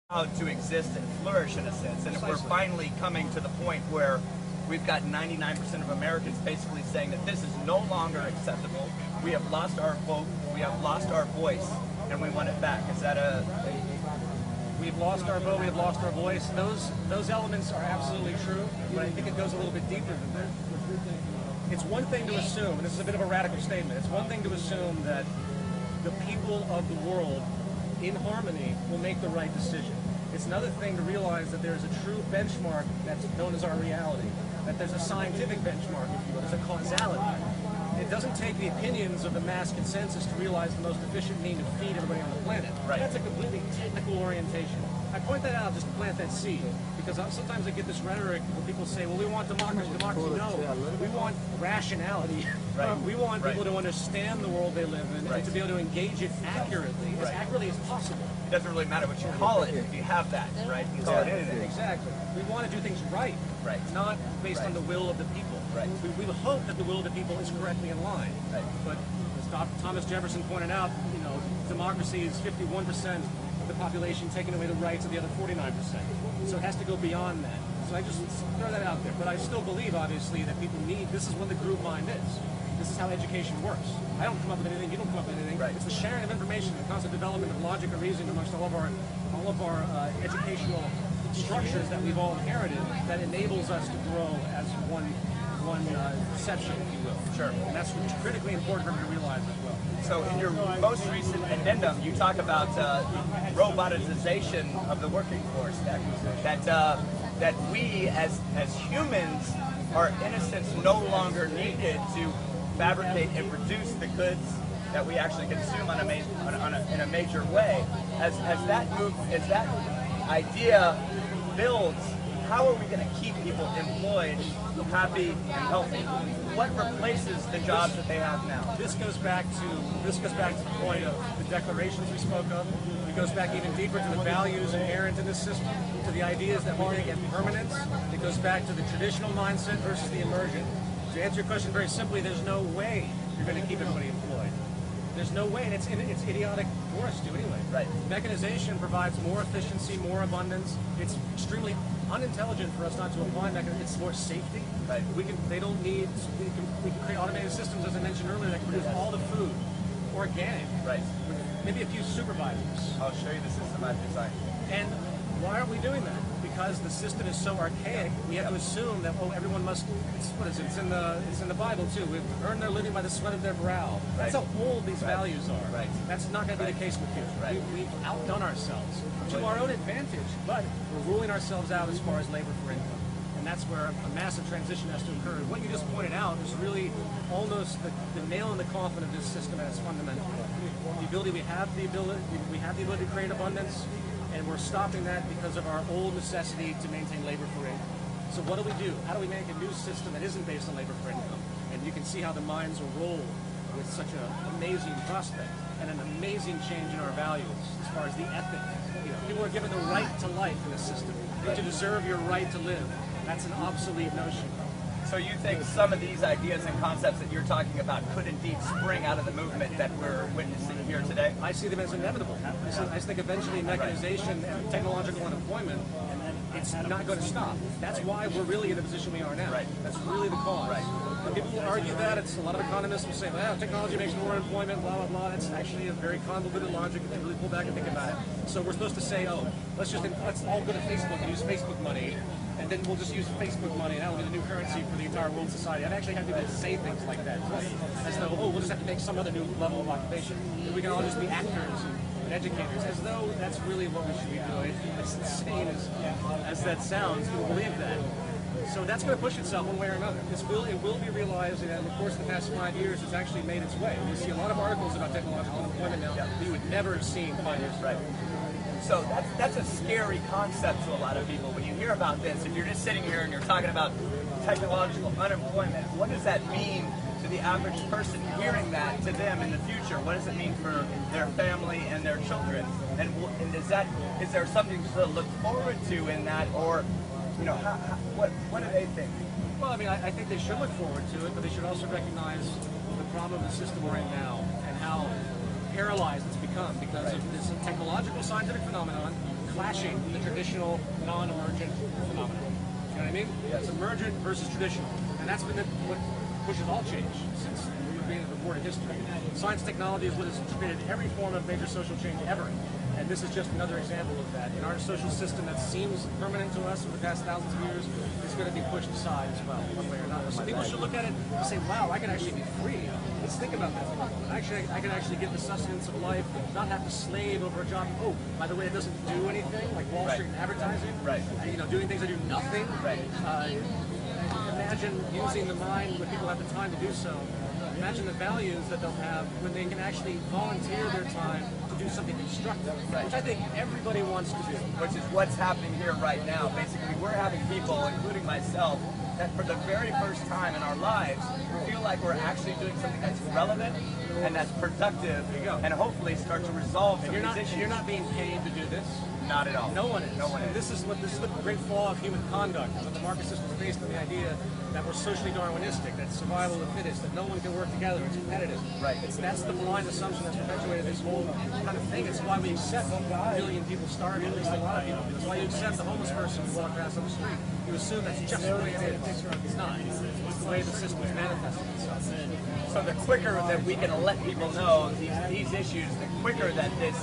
to exist and flourish in a sense. And if we're finally coming to the point where we've got 99% of Americans basically saying that this is no longer acceptable, we have lost our vote, we have lost our voice, and we want it back. Is that We've lost our vote, we have lost our voice. Those elements are absolutely true, but I think it goes a little bit deeper than that. It's one thing to assume, and this is a bit of a radical statement, it's one thing to assume that the people of the world in harmony will make the right decision. It's another thing to realize that there's a true benchmark that's known as our reality, that there's a scientific benchmark, if you will, there's a causality. It doesn't take the opinions of the mass consensus to realize the most efficient means to feed everybody on the planet. Right. That's a completely technical orientation. I point that out just to plant that seed, because sometimes I get this rhetoric where people say, well, we want democracy. No, we want rationality. Right. We want people to understand the world they live in and to be able to engage it accurately, as accurately as possible. It doesn't really matter what you call it if you have that, right? You call it anything. Exactly. We want to do things right, not based on the will of the people. Right. We hope that the will of the people is correctly in line. Right. But as Thomas Jefferson pointed out, democracy is 51% of the population taking away the rights of the other 49%. So it has to go beyond that. So I just throw that out there. But I still believe, obviously, that people this is what the group mind is. This is how education works. I don't come up with anything, you don't come up with anything. Right. It's the sharing of information, the constant development of logic and reasoning amongst all of our educational structures that we've all inherited that enables us to grow as one section, if you will. Sure. And that's critically important for me to realize as well. So in your most recent addendum, you talk about robotization of the working force, that we as humans are in a sense no longer needed to fabricate and produce the goods that we actually consume in a major way. As that idea builds, how are we going to keep people employed, happy, and healthy? What replaces the jobs that they have now? This goes back to the point of the declarations we spoke of. It goes back even deeper to the values inherent in this system, to the ideas that we're going to get permanence. It goes back to the traditional mindset versus the emergent. To answer your question very simply, there's no way you're going to keep everybody employed. There's no way, and it's idiotic for us to anyway. Right. Mechanization provides more efficiency, more abundance. It's extremely unintelligent for us not to apply mechanism. It's more safety. Right. We can create automated systems, as I mentioned earlier, that can produce all the food organic. Right. With maybe a few supervisors. I'll show you the system I've designed. And why aren't we doing that? Because the system is so archaic, we have to assume that everyone must. It's in the Bible too. We've earned their living by the sweat of their brow. That's how old these values are. Right. That's not going to be the case in the future. Right. We've outdone ourselves to our own advantage, but we're ruling ourselves out as far as labor for income. And that's where a massive transition has to occur. What you just pointed out is really almost the nail in the coffin of this system at its fundamental. We have the ability to create abundance, and we're stopping that because of our old necessity to maintain labor for income. So what do? How do we make a new system that isn't based on labor for income? And you can see how the minds will roll with such an amazing prospect and an amazing change in our values as far as the ethic. People are given the right to life in this system. To deserve your right to live. That's an obsolete notion. So you think some of these ideas and concepts that you're talking about could indeed spring out of the movement that we're witnessing here today? I see them as inevitable. I think eventually mechanization and technological unemployment, it's not going to stop. That's why we're really in the position we are now. Right. That's really the cause. Right. And people will argue that. A lot of economists will say, well, technology makes more unemployment, blah, blah, blah. That's actually a very convoluted logic if you really pull back and think about it. So we're supposed to say, let's all go to Facebook and use Facebook money, and then we'll just use Facebook money, and that will be the new currency for the entire world society. I've actually had people say things like that, as though, we'll just have to make some other new level of occupation. We can all just be actors and educators, as though that's really what we should be doing. As insane as that sounds, people believe that. So that's going to push itself one way or another. It will be realized that in the course of the past 5 years, it's actually made its way. You see a lot of articles about technological unemployment now that you would never have seen 5 years ago. Right. So that's a scary concept to a lot of people. When you hear about this, if you're just sitting here and you're talking about technological unemployment, what does that mean to the average person hearing that to them in the future? What does it mean for their family and their children? And is there something to look forward to in that, or what do they think? Well, I think they should look forward to it, but they should also recognize the problem of the system we're in now and how paralyzed it's become because of this technological scientific phenomenon clashing the traditional, non-emergent phenomenon. You know what I mean? It's emergent versus traditional. And that's been what pushes all change since the beginning of recorded history. Science technology is what has created every form of major social change ever. And this is just another example of that. In our social system that seems permanent to us over the past thousands of years, is going to be pushed aside as well, one way or another. So people should look at it and say, wow, I can actually be free. Let's think about that. Actually, I can actually get the sustenance of life, not have to slave over a job. Oh, by the way, it doesn't do anything, like Wall Street advertising. Right. You know, doing things that do nothing. Right. Imagine using the mind when people have the time to do so. Imagine the values that they'll have when they can actually volunteer their time to do something constructive, which I think everybody wants to do. Which is what's happening here right now. Basically, we're having people, including myself, that for the very first time in our lives feel like we're actually doing something that's relevant and that's productive, and hopefully start to resolve some of these issues. You're not being paid to do this. Not at all. No one is. No one is. This is the great flaw of human conduct. That the market system is based on the idea that we're socially Darwinistic, that survival of the fittest, that no one can work together, it's competitive. Right. That's the blind assumption that's perpetuated this whole kind of thing. It's why we accept a billion people starving, at least a lot of people. It's why you accept the homeless person who walks past on the street. You assume that's just the way it is. It's not. It's the way the system is manifesting itself. So the quicker that we can let people know these issues, the quicker that this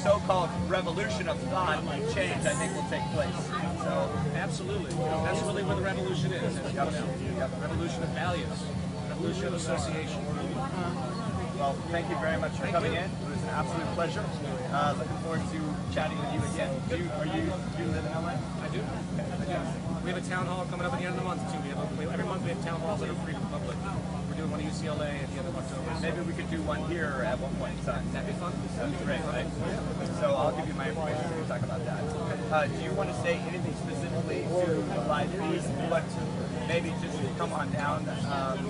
so-called revolution of thought and change, I think, will take place. So absolutely, that's really what the revolution is. Revolution of values, revolution of association. Well, thank you very much for coming in. It was an absolute pleasure. Looking forward to chatting with you again. Do you live in LA? I do. We have a town hall coming up at the end of the month too. Every month we have town halls that are free to the public. We're doing one at UCLA at the end of October. Maybe we could do one here at one point in time. That'd be fun. That'd be great, right? So I'll give you my information. We can talk about that. Do you want to say anything specifically to the live feed? But maybe just come on down. I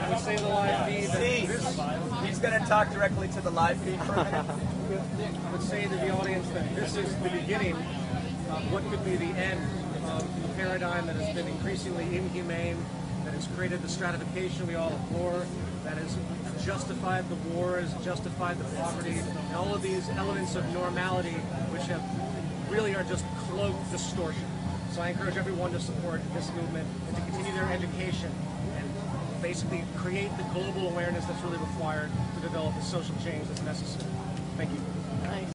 would say the live feed. He's going to talk directly to the live feed for a minute. I would say to the audience that this is the beginning of what could be the end of the paradigm that has been increasingly inhumane, that has created the stratification we all abhor, that has justified the wars, justified the poverty, and all of these elements of normality which have really are just cloaked distortion. So I encourage everyone to support this movement and to continue their education and basically create the global awareness that's really required to develop the social change that's necessary. Thank you.